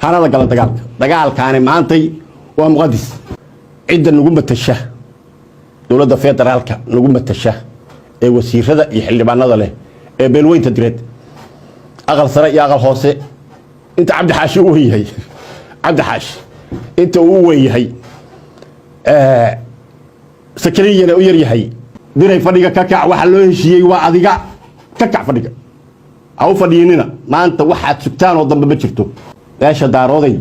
هذا قال دجال كان مانتي ومقدس عدة نقوم بالتشاه دولة فيدرالك نقوم بالتشاه وسير هذا يحل بعنا له بلوين تدريد أغل سرق يا أغل حوسة أنت عبد حاشي وهي عبد حاش أنت وهي سكرية ويري هي ديري فريقة كاكع وحلوه شيء وعذيقة كاكع فريقة أو فريقنا ما أنت واحد سكتان وضم ببشرته ليش دارودي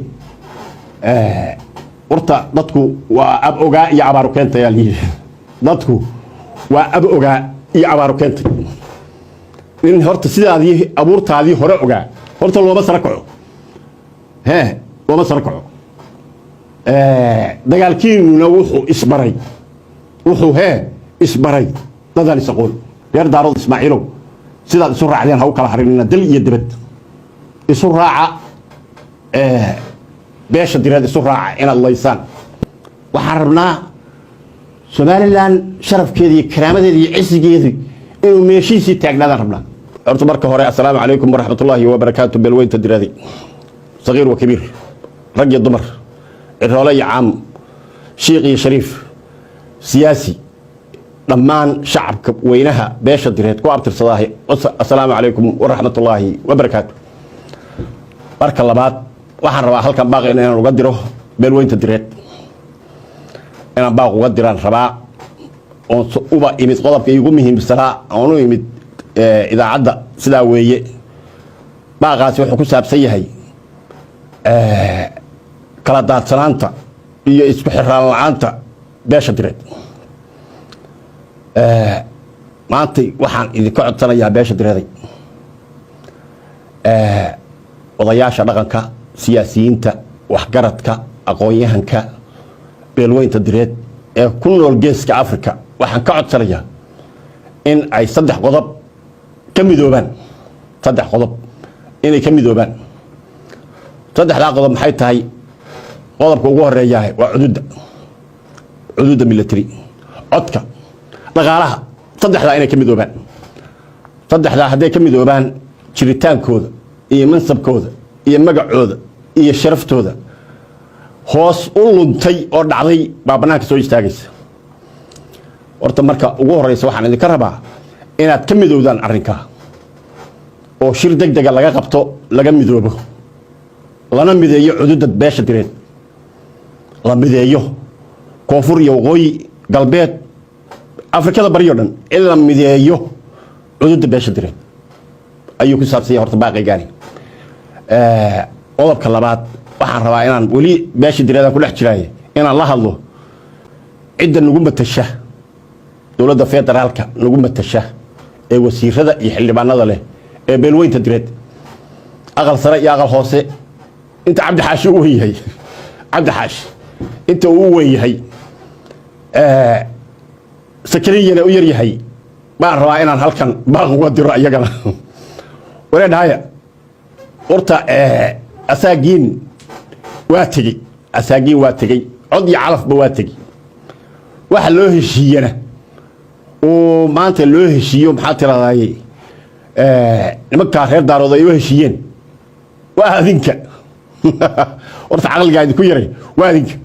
ورتا ضدكو وأبقى يعبروا كنت يا ليه ضدكو وأبقى يعبروا كنت إن هرت سيد هذه أبورت هذه هرقة هرت الله بس ركعوا ها الله بس ركعوا دجال كين نوحو إسبري وحو ها إسبري هذا اللي سقول غير دارود إسماعيلو سيد سرعة علينا هو كلا حرينا دل يدبت سرعة بيش ديراد سرعة إن الله يسان وحرمنا سوماليلاند شرف كذي كرامة ذي عز كذي إنه ماشي سيتاجنا ربنا أرتبارك هراء السلام عليكم ورحمة الله وبركاته بالوين تدرادي صغير وكبير رجل الضمر الرولي عام شيقي شريف سياسي ضمان شعب وينها بيش ديراد كوارتر صلاحي السلام عليكم ورحمة الله وبركاته بارك الله بعد waxaan rabaa halkan baaqi inaan uga diro beelweynta direed inaan baaq uga diraan rabaa oo uba imid qodobka igu muhiimsanaa oo u imid idaacadda sida weeye baaqaasi wuxuu ku saabsan yahay kala daadsanaanta iyo isku xiraan la'aanta beesha direed maanta waxaan idinka codsanayaa beesha direeday odayaasha dhaqanka siyaasiyiinta waxgaradka aqoon-yahanka beelweynta direed ee ku nool geeska Afrika waxaan ka codsanayaa in ay saddex qodob ka midoobaan inay ka midoobaan saddexda qodob maxay tahay qodobka ugu horeeya waa xuduudda military codka dhaqaalaha saddexda inay ka midoobaan saddexda haday ka midoobaan jiritaankooda iyo mansabkooda iyo magacooda iyo sharaftooda hoos u luntay oo dhacday baa banaanka soo istaagaysa horta marka ugu horeysa waxaan idinka rabaa inaad ka midoowdaan arrinka oo shir degdeg laga qabto laga midoobo lana mideeyo xuduudda beesha direed la mideeyo koonfur iyo waqooyi galbeed Afrikada bariyo dhan in la mideeyo xuduudda beesha direed ayuu ku saabsan horta baaqigani qodobka labaad waxaan rabaa inaan wali beesha direeda ku dhex jiray inaan la hadlo cidda nagu matasha dowladda federaalka nagu matasha ee wasiirada iyo xildhibaanada leh ee beelweynta direed aqal sare iyo aqal hoose inta cabdi xaashi uu yahay cabdi xaashi inta uu weeyahay sakariya uu yaryahay baan rabaa inaan halkan baaq uga diro ayagana wareedhaya horta asaagiin waa tegey cod iyo calafba waa tegey waxa loo heshiiyana oo maanta loo heshiiyo maxaa tiraahday nimanka reer daarood ay u heshiiyeen waa adinka horta aqalga idinku yaray waa adinka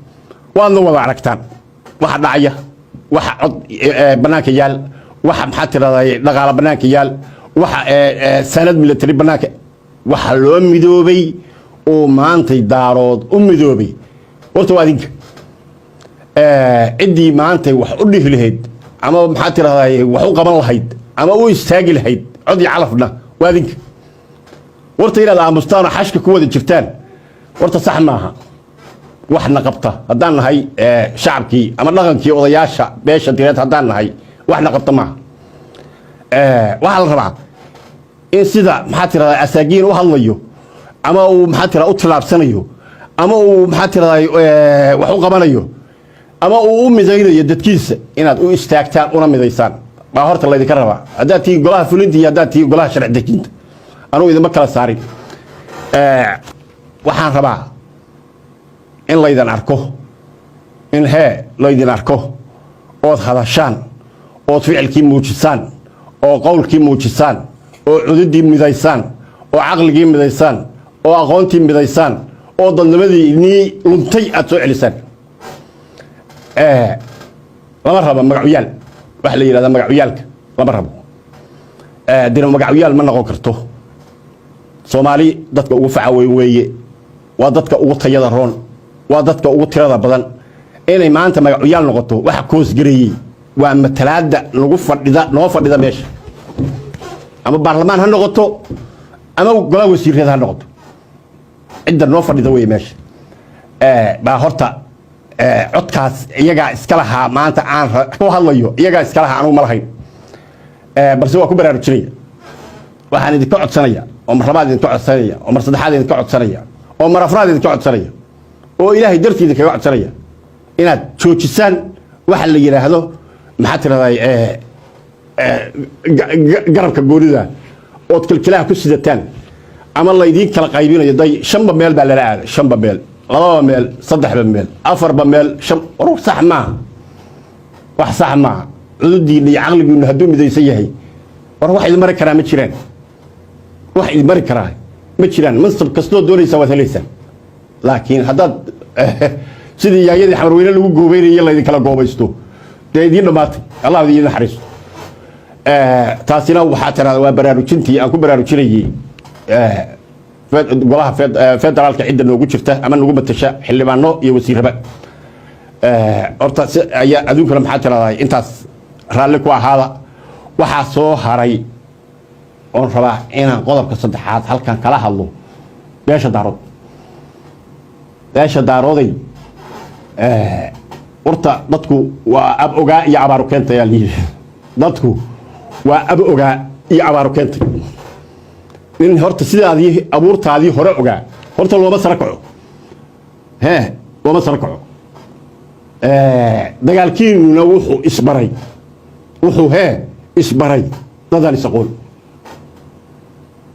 waadna wada aragtaan waxa dhacaya waxa cod banaanka yaal waxa maxaa tiraahday dhaqaale banaanka yaal waxa sanad military banaanka waxa loo midoobay oo maanta daarood u midoobay horta waa adinka cidii maanta wax u dhihi lahayd ama maxaa tiraahday wax u qaban lahayd ama u istaagi lahayd cod iyo calafna waa adinka horta inaad aamustaan xashka ku wada jirtaan horta sax maaha waxna qabta haddaan nahay shacabkii ama dhaqankii odayaasha beesha direed haddaan nahay waxna qabta maaha waxaa la rabaa in sida maxaa tiraahday asaagiin u hadlayo ama uu maxaa tiraahday u tilaabsanayo ama uu maxaa tiraahday wax u qabanayo ama uu u midaynayo dadkiisa inaad u istaagtaan una midaysaan baa horta la idinka rabaa haddaad tihiin golaha fulinta iyo haddaad tihiin golaha sharci dejinta anugu idinma kala saarin waxaan rabaa in laydin arko in laydin arko ood hadashaan ood ficilkii muujisaan oo qowlkii muujisaan oo cududii midaysaan oo caqligii midaysaan oo aqoontii midaysaan oo dadnimadii ni luntay aad soo celisaan lama rabo magacyal wax la yiraahdo magacyalka lama rabo dina magacyal ma noqon karto Soomaali dadka ugu facaweyn weeye waa dadka ugu tayada roon waa dadka ugu tirada badan inay maanta magacyal noqoto waxa koos gareeyay waa matalaada lagu fadhida noo fadhida meesha ama baarlamaan ha noqoto ama golaha wasiirada ha noqoto cidda noo fadhida weeye meesha baa horta codkaas iyaga iska lahaa maanta aan ku hadlayo iyaga iska lahaa anu ma lahayn balse waa ku baraarujinaya waxaan idin ka codsanaya oo mar labaad idin ka codsanaya oo mar saddexaad idin ka codsanaya oo mar afraad idin ka codsanaya oo ilaahay dartiisa kaga codsanaya inaad joojisaan waxa la yiraahdo maxaa tiraday garabka goonida oo kilkilaha ku sidataan ama la idin kala qaybinayo day shanba meel baa la aaday shanba meel laba meel saddexba meel afarba meel shan ruux sax ma wax sax ma cududdiina iyo caqligiina hadduu midaysan yahay war wax idin mari karaa ma jiraan wax idin mari karaa ma jiraan mansab kastoo doonaysa waad helaysaan laakiin haddaad sidii yaayadii xamarweyne lagu goobeynayay la idin kala goobaysto dee idiin dhammaatay allah idiin naxariisto taasina waxaa tiraada waa baraarujintii aan ku baraarujinayay golaha federaalka cidda noogu jirta ama nagu matasha xildhibaano iyo wasiiraba horta ayaa adduunkana maxaa tiraahdaa intaas raalli ku ahaada waxaa soo haray oon rabaa inaan qodobka saddexaad halkan kala hadlo beesha daarooday horta dadku waa ab ogaa iyo abaaru keentay ayaa layidhi dadku waa ab ogaa iyo abaaru keentay in horta sidaadii abuurtaadii hore ogaa horta looma sara kaco looma sara kaco dagaalkiinuna wuxuu isbaray dadaan isaqoon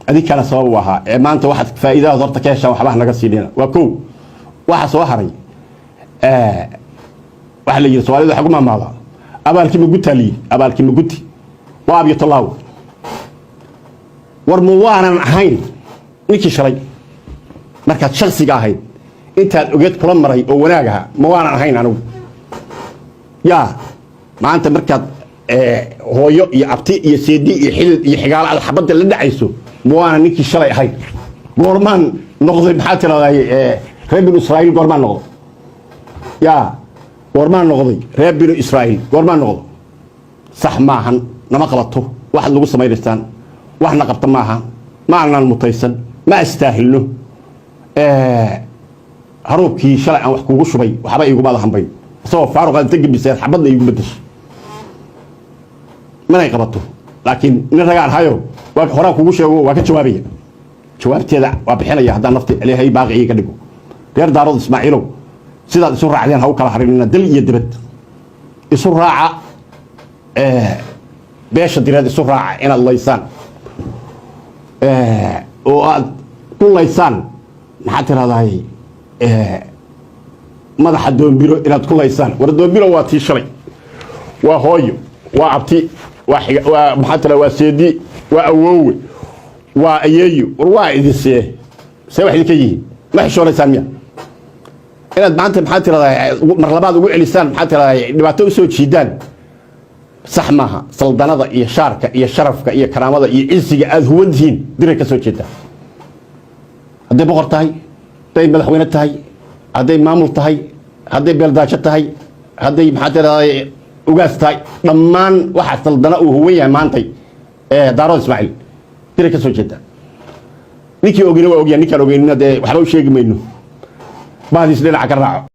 adii kala sabab u ahaa maanta waxaad faa'iidada horta ka heshaan waxba naga siidina waa kow waxa soo haray waxa la yiri Soomaalidu waxa ku maamaada abaalkii maguti waa abiyo talaaw war ma waanan ahayn ninkii shalay markaad shakhsiga ahayd intaad ogeed kula maray oo wanaagaha ma waanan ahayn anigu yaa maanta markaad hooyo iyo abti iyo seedi iyo xilid iyo xigaal aad xabada la dhacayso ma waanan ninkii shalay ahayn goormaan noqday maxaa tiraahday reer binu Israa'iil goormaan noqday yaa goormaan noqday reer binu Israa'iil goormaan noqday sax maahan nama qabato waxa lagu sameeystaan waxna qabta maaha ma aanan mutaysan ma astaahilno haroobkii shalay aan wax kugu shubay waxba iigu ma lahanbay soo faaruq aan tagibisay xabadna iigu bedeshay manay qabato laakiin nin ragaan hayo waa horaan kugu sheego waa ka jawaabaya jawaabteeda waa bixinaya haddaan nafti ilaahay baaqi iga dhigo reer daarood Ismaaciilow sidaad isu raacdeen ha u kala harinina dal iyo dibad isu raaca beesha direed isu raaca inaad laysaan oo aad ku laysaan maxaa tiraahday madaxa doombiro inaad ku laysaan war doombiro waa tii shalay waa hooyo waa abti waa maxaa tiraahdaa waa seedi waa awoowe waa ayeeyo war waa idisee say wax idinka yihiin ma xishoonaysaan miya inaad maanta maxaa tiraahdaa mar labaad ugu celisaan maxaa tiraahdaa dhibaato u soo jiidaan sax maaha saldanada iyo shaarka iyo sharafka iyo karaamada iyo cisiga aad huwantihiin diray ka soo jeedaan hadday boqor tahay hadday madaxweyne tahay hadday maamul tahay hadday beeldaajo tahay hadday maxaa tiraahdaa ugaas tahay dhammaan waxa saldana uu huwan yahay maantay daarood Ismaaciil diray ka soo jeedaan ninkii ogina waa ogyahay ninkaan ogeynina dee waxba u sheegi mayno baadis dhinaca ka raaco